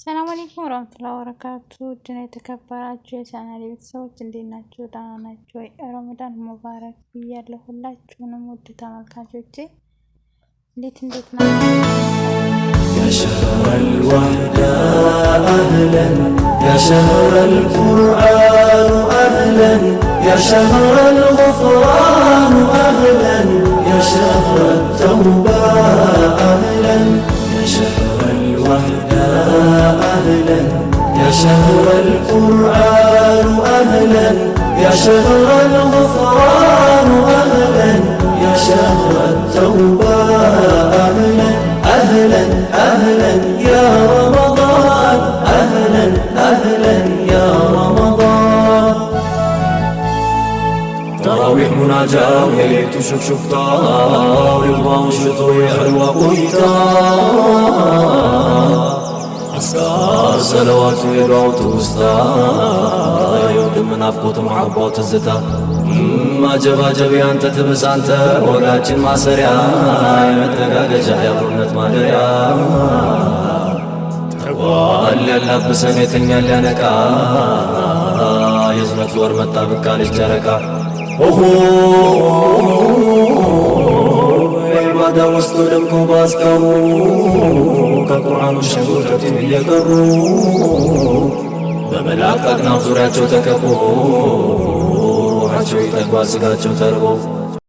ሰላም አለይኩም ወራህመቱላሂ ወበረካቱ። ድና የተከበራችሁ የቻናሌ ቤተሰቦች እንዴት ናችሁ? ደህና ናችሁ ወይ? ረመዳን ሙባረክ ብያለሁ ሁላችሁንም ውድ ተመልካቾቼ እንዴት ናችሁ? يا شهر الوحدة أهلا يا شهر القرآن أهلا يا شهر الغفران أهلا يا شهر التوبة أهلا يا شهر الوحدة أهلا يا شهر القرآن أهلا يا شهر الغفران أهلا يا شهر التوبة أهلا أهلا أهلا يا رمضان أهلا أهلا يا رمضان تراويح مناجاة وليلة شكشكتا رضا وشطو حلوة قويتا أسكار صلوات ويدعو توستا يودم منافقوت محبوت الزتا ما جبا جبي أنت تبس أنت وقاتشن ما سريع يمتقاق جايا برنت ما دريا تقوى اللي اللبسن يتنيا اللي نكا يزمت ور متا بكالش جركا عبادة وستلمكو باسكرو كقرآن الشهور تتم يقرو بملاك أقناف زوراتشو تكبو روحاتشو يتقوى سقاتشو تربو